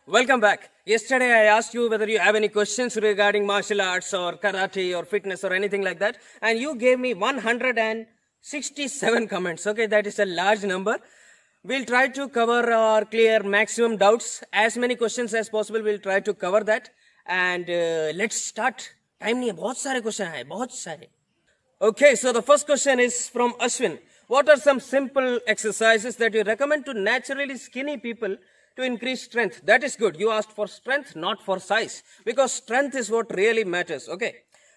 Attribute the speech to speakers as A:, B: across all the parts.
A: Welcome back. Yesterday I asked you whether you have any questions regarding martial arts or karate or fitness or anything like that, and you gave me 167 comments. Okay, that is a large number. We'll try to cover or clear maximum doubts. As many questions as possible, we'll try to cover that. And let's start. Time नहीं है, बहुत सारे question है, बहुत सारे. Okay, so the first question is from Ashwin. What are some simple exercises that you recommend to naturally skinny people to increase strength? That is good. You asked for strength, not for size, because strength is what really matters. Okay.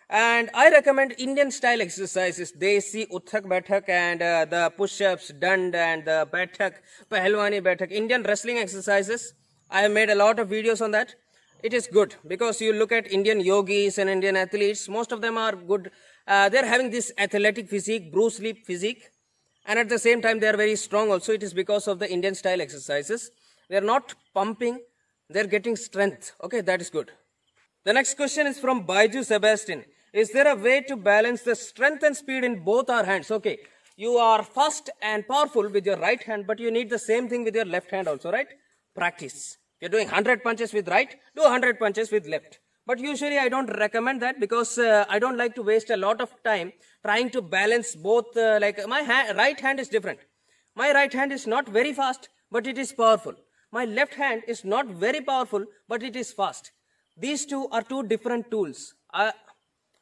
A: And I recommend Indian style exercises. Desi, Uthak Baithak, and the push-ups, Dand, and the Baithak, Pahalwani Baithak. Indian wrestling exercises. I have made a lot of videos on that. It is good because you look at Indian yogis and Indian athletes. Most of them are good. They're having this athletic physique, Bruce Lee physique. And at the same time, they are very strong also. It is because of the Indian style exercises. They are not pumping. They're getting strength. Okay, that is good. The next question is from Baiju Sebastian. Is there a way to balance the strength and speed in both our hands? Okay, you are fast and powerful with your right hand, but you need the same thing with your left hand also, right? Practice. You're doing 100 punches with right, do 100 punches with left. But usually I don't recommend that because I don't like to waste a lot of time trying to balance both. Like my right hand is different. My right hand is not very fast, but it is powerful. My left hand is not very powerful, but it is fast. These two are two different tools.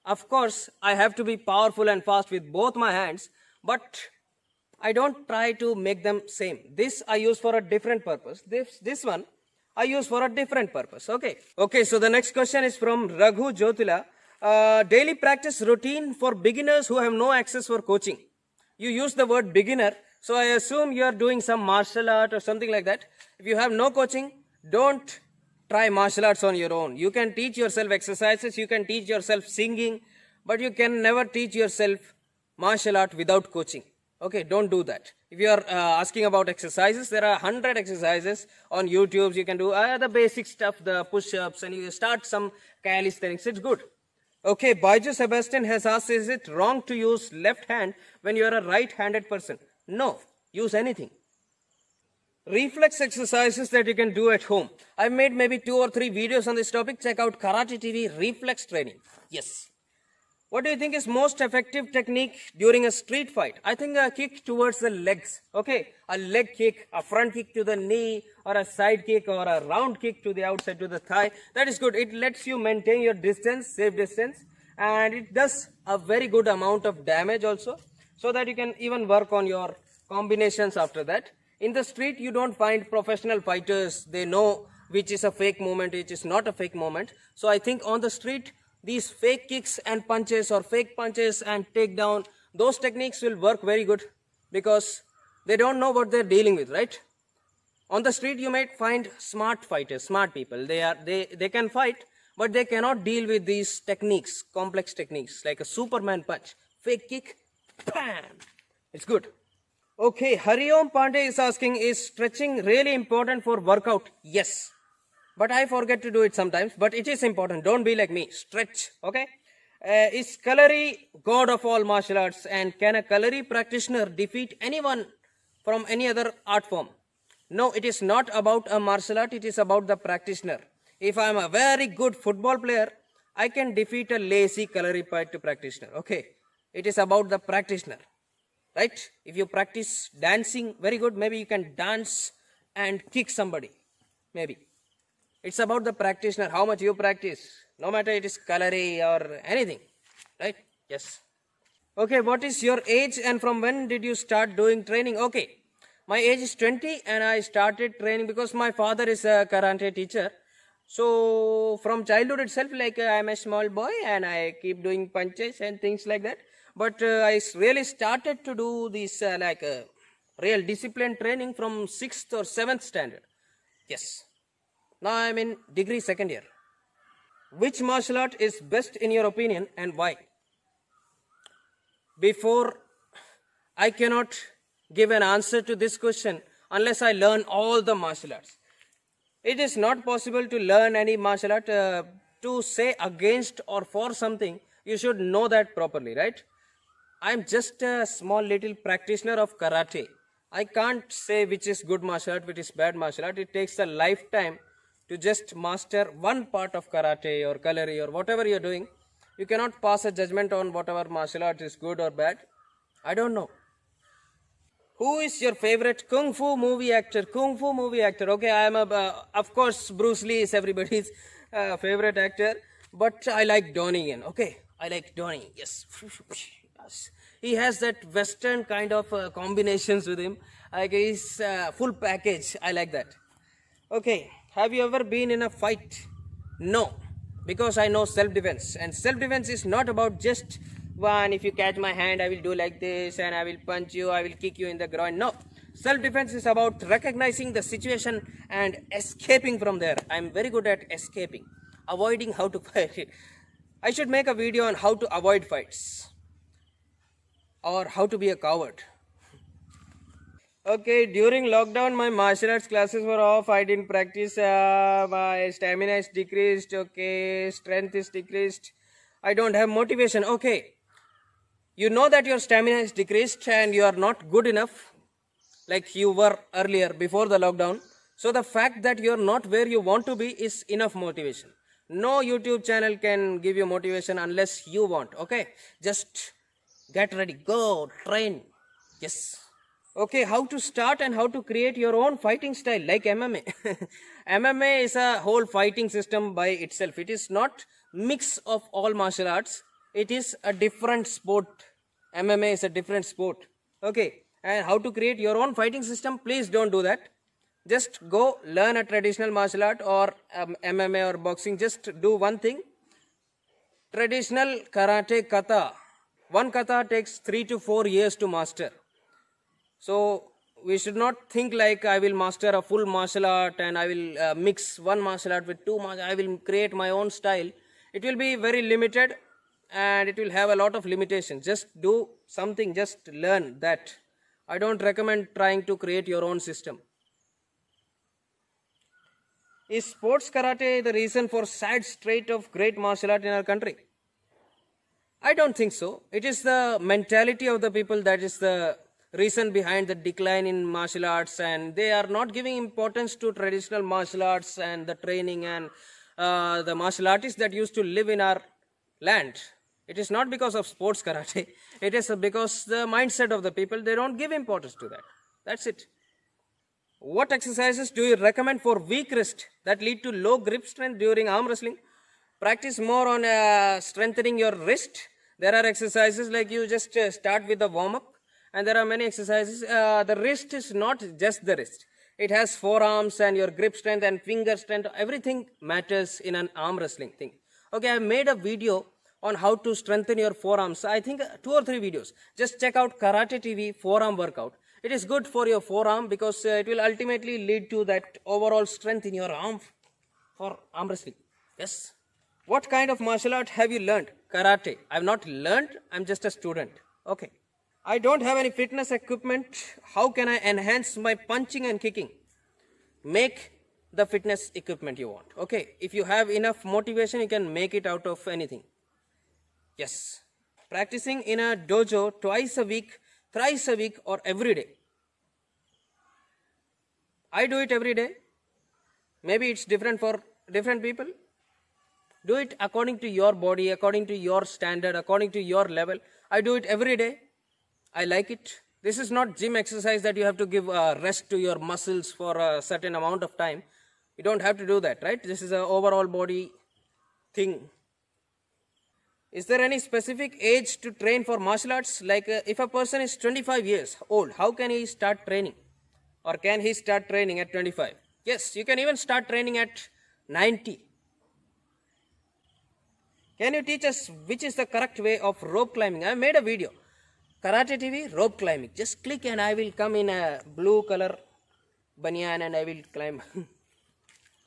A: Of course, I have to be powerful and fast with both my hands, but I don't try to make them same. This I use for a different purpose. This one I use for a different purpose. Okay, so the next question is from Raghu Jyotila. Daily practice routine for beginners who have no access for coaching. You use the word beginner, so I assume you are doing some martial art or something like that. If you have no coaching, don't try martial arts on your own. You can teach yourself exercises, you can teach yourself singing, but you can never teach yourself martial art without coaching. Okay, don't do that. If you are asking about exercises, there are 100 exercises on YouTube. You can do the basic stuff, the push-ups, and you start some calisthenics. It's good. Okay, Baiju Sebastian has asked, is it wrong to use left hand when you are a right-handed person? No, use anything. Reflex exercises that you can do at home. I've made maybe 2 or 3 videos on this topic. Check out Karate TV reflex training. Yes. What do you think is most effective technique during a street fight? I think a kick towards the legs. Okay, a leg kick, a front kick to the knee, or a side kick, or a round kick to the outside to the thigh. That is good. It lets you maintain your distance, safe distance, and it does a very good amount of damage also, so that you can even work on your combinations after that. In the street, you don't find professional fighters. They know which is a fake movement, which is not a fake movement. So I think on the street, these fake kicks and punches or fake punches and takedown, those techniques will work very good because they don't know what they're dealing with, right? On the street, you might find smart fighters, smart people. They can fight, but they cannot deal with these techniques, complex techniques, like a Superman punch, fake kick, bam! It's good. Okay, Hariom Pandey is asking, is stretching really important for workout? Yes. But I forget to do it sometimes, but it is important. Don't be like me. Stretch, okay? Is Kalari god of all martial arts, and can a Kalari practitioner defeat anyone from any other art form? No, it is not about a martial art. It is about the practitioner. If I am a very good football player, I can defeat a lazy Kalari practitioner, okay? It is about the practitioner, right? If you practice dancing very good, maybe you can dance and kick somebody, maybe. It's about the practitioner, how much you practice, no matter it is Kalari or anything, right? Yes. Okay, what is your age and from when did you start doing training? Okay, my age is 20 and I started training because my father is a karate teacher. So from childhood itself, like I'm a small boy and I keep doing punches and things like that. But I really started to do this real discipline training from 6th or 7th standard. Yes. Now I am in degree 2nd year. Which martial art is best in your opinion and why? I cannot give an answer to this question unless I learn all the martial arts. It is not possible to learn any martial art to say against or for something. You should know that properly, right? I am just a small little practitioner of karate. I can't say which is good martial art, which is bad martial art. It takes a lifetime to just master one part of karate or kalari or whatever you're doing. You cannot pass a judgment on whatever martial art is good or bad. I don't know. Who is your favorite Kung Fu movie actor? Kung Fu movie actor. Okay, I am of course, Bruce Lee is everybody's favorite actor. But I like Donnie Yen. Okay, I like Donnie. Yes. Yes. He has that Western kind of combinations with him. Like he's full package. I like that. Okay, have you ever been in a fight? No, because I know self-defense. And self-defense is not about just one, if you catch my hand, I will do like this and I will punch you, I will kick you in the groin. No, self-defense is about recognizing the situation and escaping from there. I am very good at escaping, avoiding how to fight. I should make a video on how to avoid fights or how to be a coward. Okay, during lockdown, my martial arts classes were off. I didn't practice. My stamina is decreased. Okay, strength is decreased. I don't have motivation. Okay, you know that your stamina is decreased and you are not good enough like you were earlier before the lockdown. So the fact that you are not where you want to be is enough motivation. No YouTube channel can give you motivation unless you want. Okay, just get ready, go train. Yes. Okay, how to start and how to create your own fighting style like MMA. MMA is a whole fighting system by itself. It is not mix of all martial arts. It is a different sport. MMA is a different sport. Okay, and how to create your own fighting system, please don't do that. Just go learn a traditional martial art or MMA or boxing. Just do one thing. Traditional karate kata. One kata takes 3 to 4 years to master. So we should not think like I will master a full martial art and I will mix one martial art with two martial. I will create my own style. It will be very limited and it will have a lot of limitations. Just do something, just learn that. I don't recommend trying to create your own system. Is sports karate the reason for sad state of great martial art in our country? I don't think so. It is the mentality of the people that is the reason behind the decline in martial arts, and they are not giving importance to traditional martial arts and the training and the martial artists that used to live in our land. It is not because of sports karate. It is because the mindset of the people, they don't give importance to that. That's it. What exercises do you recommend for weak wrist that lead to low grip strength during arm wrestling? Practice more on strengthening your wrist. There are exercises like you just start with the warm-up, and there are many exercises. The wrist is not just the wrist. It has forearms and your grip strength and finger strength. Everything matters in an arm wrestling thing. Okay, I made a video on how to strengthen your forearms. I think 2 or 3 videos. Just check out Karate TV forearm workout. It is good for your forearm because it will ultimately lead to that overall strength in your arm for arm wrestling. Yes. What kind of martial art have you learned? Karate. I have not learned. I'm just a student. Okay. I don't have any fitness equipment. How can I enhance my punching and kicking? Make the fitness equipment you want. Okay. If you have enough motivation, you can make it out of anything. Yes. Practicing in a dojo twice a week, thrice a week, or every day. I do it every day. Maybe it's different for different people. Do it according to your body, according to your standard, according to your level. I do it every day. I like it. This is not gym exercise that you have to give rest to your muscles for a certain amount of time. You don't have to do that, right? This is an overall body thing. Is there any specific age to train for martial arts? Like if a person is 25 years old, how can he start training? Or can he start training at 25? Yes, you can even start training at 90. Can you teach us which is the correct way of rope climbing? I made a video. Karate TV, rope climbing. Just click and I will come in a blue color banyan and I will climb.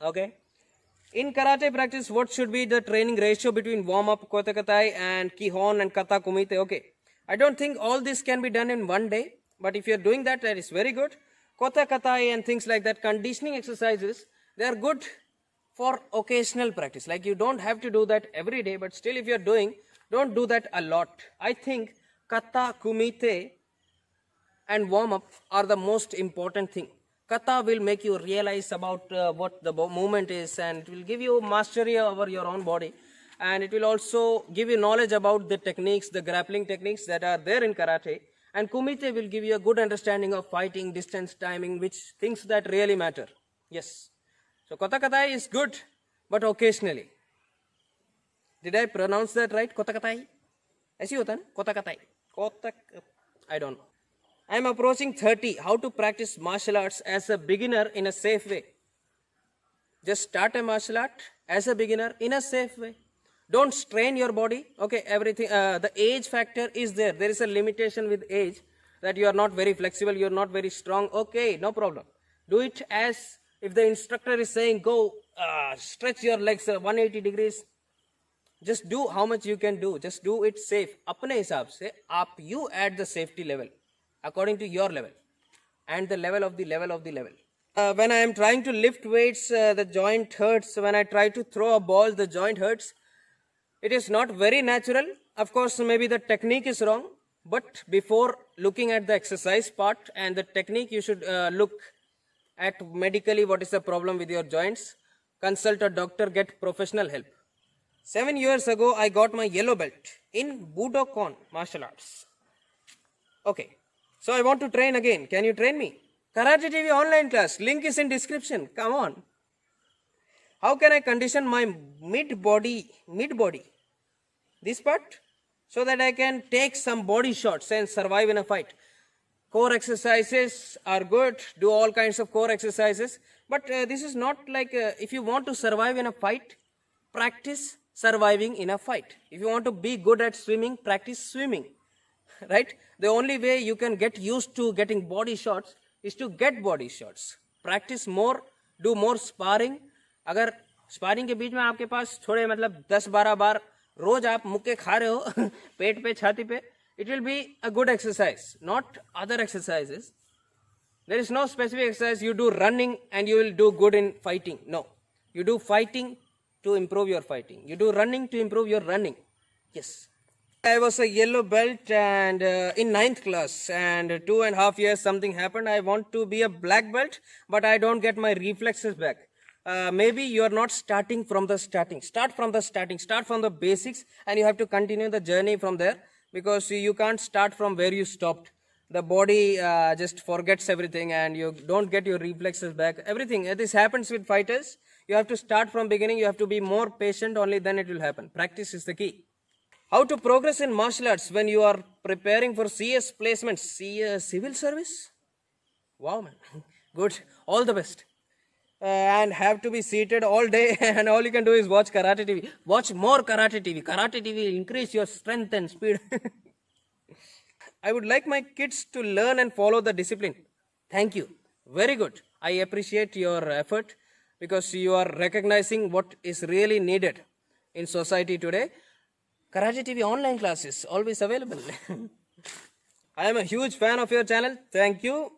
A: Okay. In karate practice, what should be the training ratio between warm-up, kota katai, and kihon and kata kumite? Okay. I don't think all this can be done in one day. But if you're doing that, that is very good. Kota katai and things like that, conditioning exercises, they are good for occasional practice. Like you don't have to do that every day, but still if you're doing, don't do that a lot. I think kata, kumite and warm-up are the most important thing. Kata will make you realize about what the movement is, and it will give you mastery over your own body, and it will also give you knowledge about the techniques, the grappling techniques that are there in karate. And Kumite will give you a good understanding of fighting, distance, timing, which things that really matter. Yes. So Kota Katai is good, but occasionally. Did I pronounce that right? Kota Katai? ऐसी होता है ना? Kota Katai. Kota. I don't know. I am approaching 30. How to practice martial arts as a beginner in a safe way? Just start a martial art as a beginner in a safe way. Don't strain your body. Okay, everything. The age factor is there. There is a limitation with age that you are not very flexible, you are not very strong. Okay, no problem. Do it as if the instructor is saying, go stretch your legs 180 degrees. Just do how much you can do. Just do it safe. अपने हिसाब से आप you add the safety level according to your level and the level of the level of the level. When I am trying to lift weights, the joint hurts. When I try to throw a ball, the joint hurts. It is not very natural. Of course, maybe the technique is wrong. But before looking at the exercise part and the technique, you should look at medically what is the problem with your joints. Consult a doctor, get professional help. 7 years ago, I got my yellow belt in Budokan martial arts. Okay, so I want to train again. Can you train me? Karate TV online class. Link is in description. Come on. How can I condition my mid body, this part, so that I can take some body shots and survive in a fight? Core exercises are good. Do all kinds of core exercises. But this is not like if you want to survive in a fight, practice surviving in a fight. If you want to be good at swimming, practice swimming. Right? The only way you can get used to getting body shots is to get body shots. Practice more, do more sparring. अगर sparring के बीच में आपके पास थोड़े मतलब 10-12 बार रोज आप मुक्के खा रहे हो पेट पे छाती पे, it will be a good exercise, not other exercises. There is no specific exercise you do running and you will do good in fighting. No, you do fighting to improve your fighting. You do running to improve your running. Yes. I was a yellow belt and in 9th class, and 2.5 years something happened. I want to be a black belt, but I don't get my reflexes back. Maybe you are not starting from the starting. Start from the starting. Start from the basics, and you have to continue the journey from there, because you can't start from where you stopped. The body just forgets everything and you don't get your reflexes back. Everything. This happens with fighters. You have to start from beginning. You have to be more patient, only then it will happen. Practice is the key. How to progress in martial arts when you are preparing for CS placements? Civil service? Wow, man. Good. All the best. And have to be seated all day and all you can do is watch Karate TV. Watch more Karate TV. Karate TV will increase your strength and speed. I would like my kids to learn and follow the discipline. Thank you. Very good. I appreciate your effort because you are recognizing what is really needed in society today. Karate TV online classes always available. I am a huge fan of your channel. Thank you.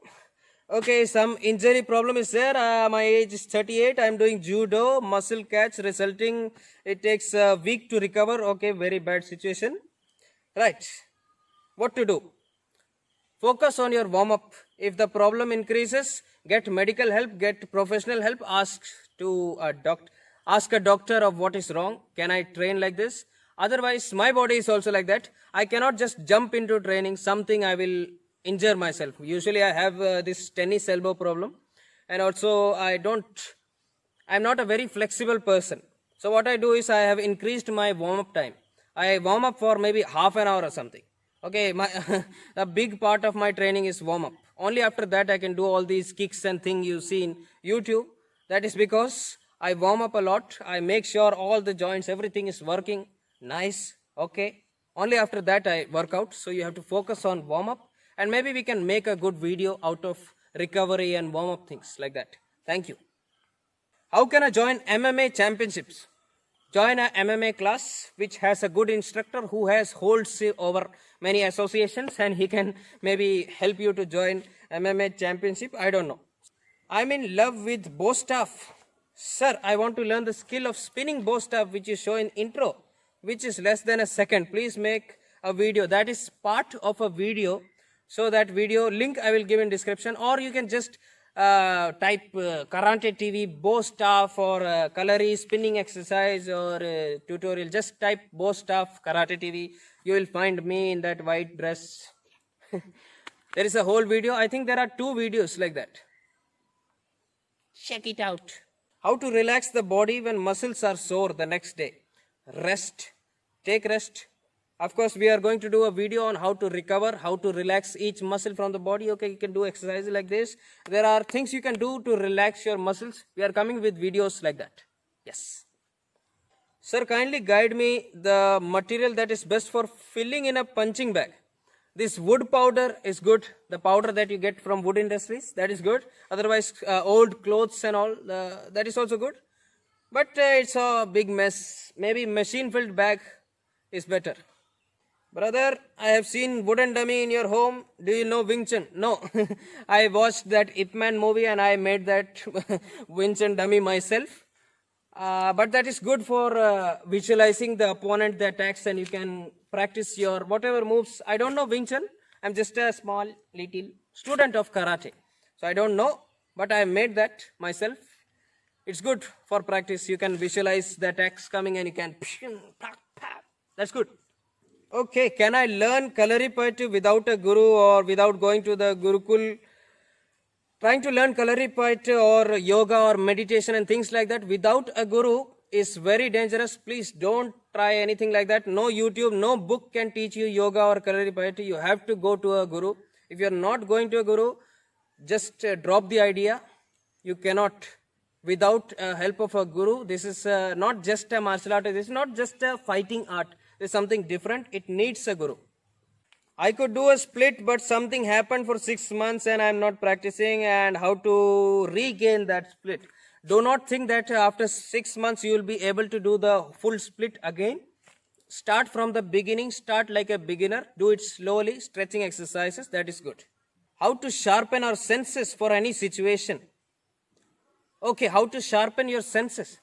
A: Okay, some injury problem is there. My age is 38. I am doing judo, muscle catch, resulting it takes a week to recover. Okay, very bad situation. Right. What to do? Focus on your warm-up. If the problem increases, get medical help, get professional help. Ask a doctor of what is wrong. Can I train like this? Otherwise, my body is also like that. I cannot just jump into training something I will injure myself. Usually I have this tennis elbow problem, and also I'm not a very flexible person. So what I do is I have increased my warm-up time. I warm up for maybe half an hour or something. Okay, a big part of my training is warm-up. Only after that I can do all these kicks and things you see in YouTube. That is because I warm up a lot. I make sure all the joints, everything is working nice. Okay, only after that I work out. So you have to focus on warm-up, and maybe we can make a good video out of recovery and warm-up things like that. Thank you. How can I join MMA championships? Join a MMA class which has a good instructor who holds over many associations, and he can maybe help you to join MMA championship. I don't know. I'm in love with bow staff. Sir, I want to learn the skill of spinning bow staff which you show in intro, which is less than a second. Please make a video. That is part of a video. So that video link I will give in description, or you can just type Karate TV, Bo Staff, or Kalari spinning exercise, or tutorial. Just type Bo Staff Karate TV. You will find me in that white dress. There is a whole video. I think there are 2 videos like that. Check it out. How to relax the body when muscles are sore the next day. Rest. Take rest. Of course, we are going to do a video on how to recover, how to relax each muscle from the body. Okay, you can do exercises like this. There are things you can do to relax your muscles. We are coming with videos like that. Yes. Sir, kindly guide me the material that is best for filling in a punching bag. This wood powder is good. The powder that you get from wood industries, that is good. Otherwise, old clothes and all, that is also good. But it's a big mess. Maybe machine-filled bag is better. Brother, I have seen wooden dummy in your home. Do you know Wing Chun? No. I watched that Ip Man movie and I made that Wing Chun dummy myself. But that is good for visualizing the opponent, the attacks, and you can practice your whatever moves. I don't know Wing Chun. I'm just a small little student of karate. So I don't know, but I made that myself. It's good for practice. You can visualize the attacks coming and you can... That's good. Okay, can I learn Kalaripayattu without a guru or without going to the Gurukul? Trying to learn Kalaripayattu or yoga or meditation and things like that without a guru is very dangerous. Please don't try anything like that. No YouTube, no book can teach you yoga or Kalaripayattu. You have to go to a guru. If you are not going to a guru, just drop the idea. You cannot without help of a guru. This is not just a martial art. This is not just a fighting art. This is something different. It needs a guru. I could do a split, but something happened for 6 months and I am not practicing, and how to regain that split. Do not think that after 6 months you will be able to do the full split again. Start from the beginning. Start like a beginner. Do it slowly. Stretching exercises. That is good. How to sharpen our senses for any situation. Okay, how to sharpen your senses.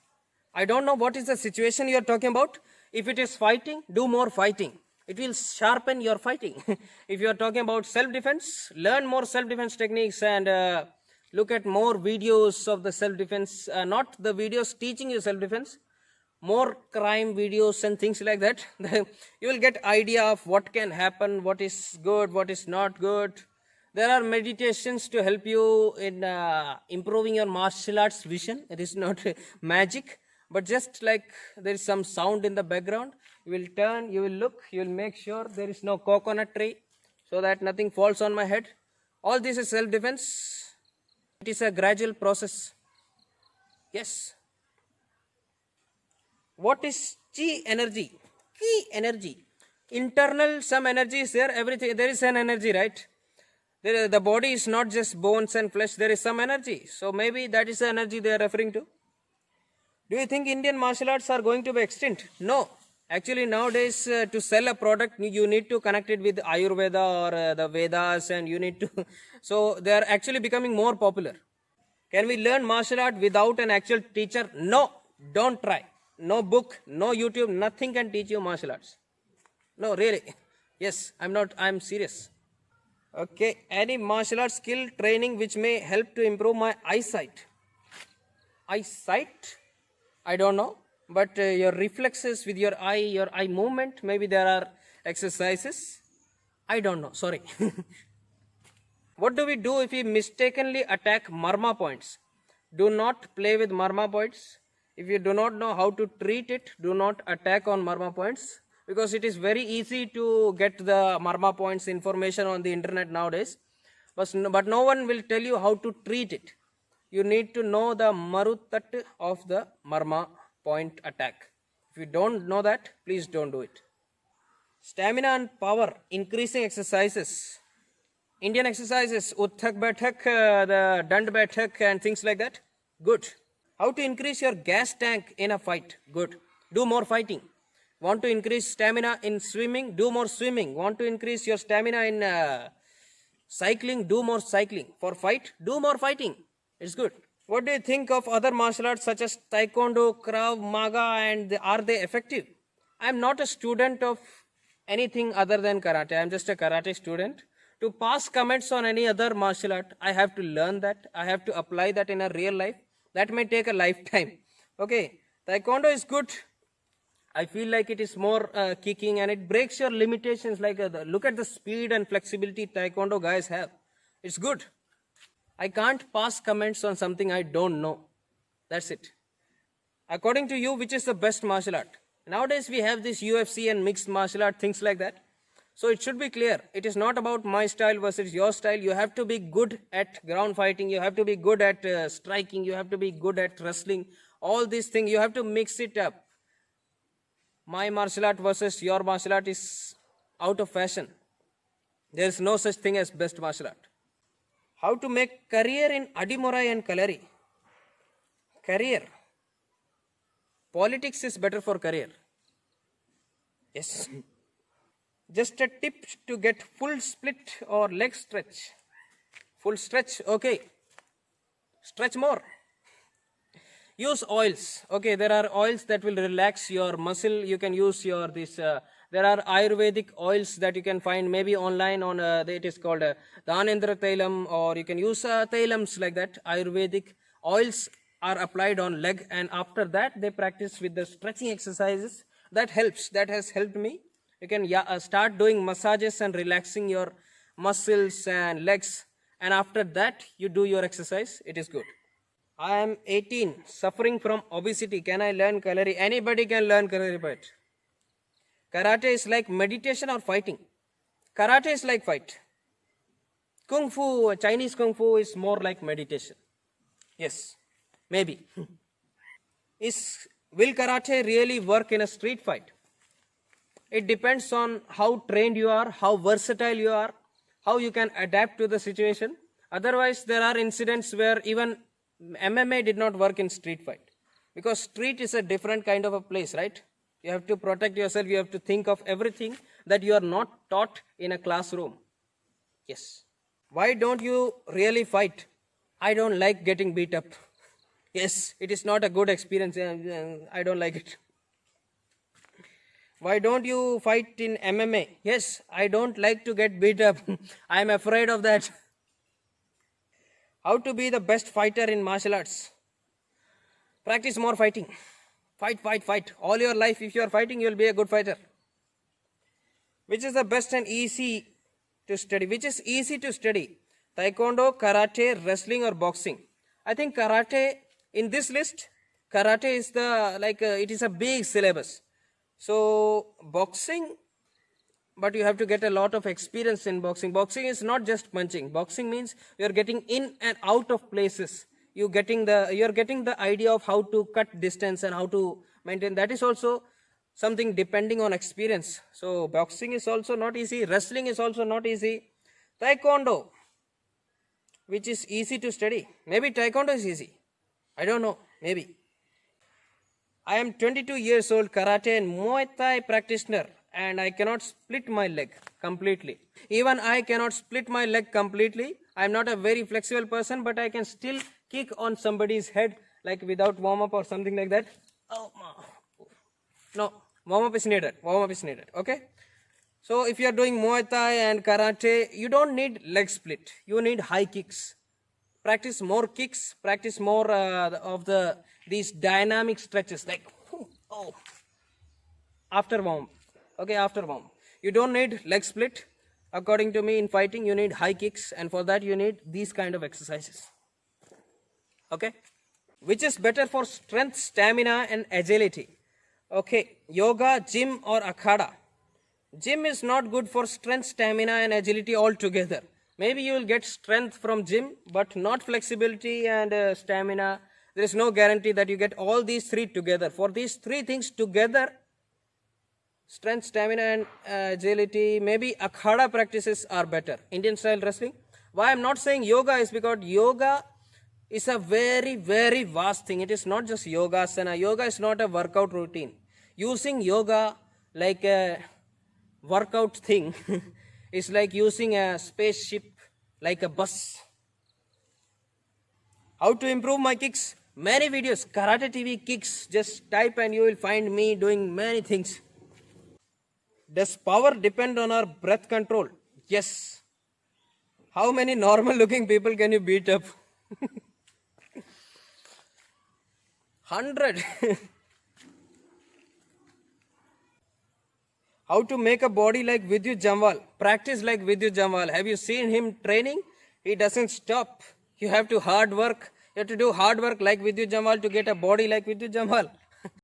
A: I don't know what is the situation you are talking about. If it is fighting, do more fighting. It will sharpen your fighting. If you are talking about self-defense, learn more self-defense techniques and look at more videos of the self-defense. Not the videos teaching you self-defense, more crime videos and things like that. You will get idea of what can happen, what is good, what is not good. There are meditations to help you in improving your martial arts vision. It is not magic. But just like there is some sound in the background, you will turn, you will look, you will make sure there is no coconut tree so that nothing falls on my head. All this is self-defense. It is a gradual process. Yes. What is chi energy? Ki energy. Internal some energy is there. Everything, there is an energy, right? The body is not just bones and flesh. There is some energy. So maybe that is the energy they are referring to. Do you think Indian martial arts are going to be extinct? No. Actually, nowadays, to sell a product, you need to connect it with Ayurveda or the Vedas, and you need to... So, they are actually becoming more popular. Can we learn martial art without an actual teacher? No. Don't try. No book, no YouTube, nothing can teach you martial arts. No, really. Yes, I'm serious. Okay. Any martial arts skill training which may help to improve my eyesight? Eyesight? I don't know, but your reflexes with your eye movement, maybe there are exercises. I don't know, sorry. What do we do if we mistakenly attack marma points? Do not play with marma points. If you do not know how to treat it, do not attack on marma points, because it is very easy to get the marma points information on the internet nowadays. But no one will tell you how to treat it. You need to know the marutat of the marma point attack. If you don't know that, please don't do it. Stamina and power increasing exercises. Indian exercises, Utthak Baithak, the Dand Baithak and things like that. Good. How to increase your gas tank in a fight? Good. Do more fighting. Want to increase stamina in swimming? Do more swimming. Want to increase your stamina in cycling? Do more cycling. For fight? Do more fighting. It's good. What do you think of other martial arts such as Taekwondo, Krav Maga, and are they effective? I am not a student of anything other than karate. I am just a karate student. To pass comments on any other martial art, I have to learn that. I have to apply that in a real life. That may take a lifetime. Okay, Taekwondo is good. I feel like it is more kicking and it breaks your limitations. Like look at the speed and flexibility Taekwondo guys have. It's good. I can't pass comments on something I don't know. That's it. According to you, which is the best martial art? Nowadays we have this UFC and mixed martial art, things like that. So it should be clear. It is not about my style versus your style. You have to be good at ground fighting. You have to be good at striking. You have to be good at wrestling. All these things, you have to mix it up. My martial art versus your martial art is out of fashion. There is no such thing as best martial art. How to make career in Adimorai and Kalari? Career. Politics is better for career. Yes. Just a tip to get full split or leg stretch. Full stretch, okay. Stretch more. Use oils. Okay, there are oils that will relax your muscle. You can use your there are Ayurvedic oils that you can find maybe online on it is called Dhanendra Tailam, or you can use Tailams like that. Ayurvedic oils are applied on leg, and after that they practice with the stretching exercises. That helps. That has helped me. You can start doing massages and relaxing your muscles and legs, and after that you do your exercise. It is good. I am 18, suffering from obesity. Can I learn Kalari? Anybody can learn Kalari, but Karate is like meditation or fighting. Karate is like fight. Kung Fu, Chinese Kung Fu is more like meditation. Yes, maybe. Will Karate really work in a street fight? It depends on how trained you are, how versatile you are, how you can adapt to the situation. Otherwise, there are incidents where even MMA did not work in street fight. Because street is a different kind of a place, right? You have to protect yourself. You have to think of everything that you are not taught in a classroom. Yes. Why don't you really fight? I don't like getting beat up. Yes, it is not a good experience. I don't like it. Why don't you fight in MMA? Yes, I don't like to get beat up. I am afraid of that. How to be the best fighter in martial arts? Practice more fighting. Fight, fight, fight. All your life, if you are fighting, you will be a good fighter. Which is the best and easy to study? Which is easy to study? Taekwondo, Karate, wrestling or boxing? I think Karate, in this list, Karate is it is a big syllabus. So, boxing, but you have to get a lot of experience in boxing. Boxing is not just punching. Boxing means you are getting in and out of places. You are getting the idea of how to cut distance and how to maintain. That is also something depending on experience. So, boxing is also not easy. Wrestling is also not easy. Taekwondo, which is easy to study. Maybe Taekwondo is easy. I don't know. Maybe. I am 22 years old, Karate and Muay Thai practitioner, and I cannot split my leg completely. Even I cannot split my leg completely. I am not a very flexible person, but I can still kick on somebody's head like without warm-up or something like that. Oh, no, warm-up is needed. Warm-up is needed. Okay? So if you are doing Muay Thai and Karate, you don't need leg split. You need high kicks. Practice more kicks. Practice more of these dynamic stretches like after warm. Okay, after warm. You don't need leg split. According to me, in fighting, you need high kicks, and for that you need these kind of exercises. Okay? Which is better for strength, stamina and agility? Okay, yoga, gym or akhada? Gym is not good for strength, stamina and agility altogether. Maybe you will get strength from gym, but not flexibility and stamina. There is no guarantee that you get all these three together. For these three things together, strength, stamina and agility, maybe akhada practices are better. Indian style wrestling. Why I am not saying yoga is because yoga is a very, very vast thing. It is not just yogasana. Yoga is not a workout routine. Using yoga like a workout thing is like using a spaceship like a bus. How to improve my kicks? Many videos, Karate TV kicks. Just type and you will find me doing many things. Does power depend on our breath control? Yes. How many normal looking people can you beat up? 100. How to make a body like Vidyut Jamwal? Practice like Vidyut Jamwal. Have you seen him training? He doesn't stop. You have to hard work. You have to do hard work like Vidyut Jamwal to get a body like Vidyut Jamwal.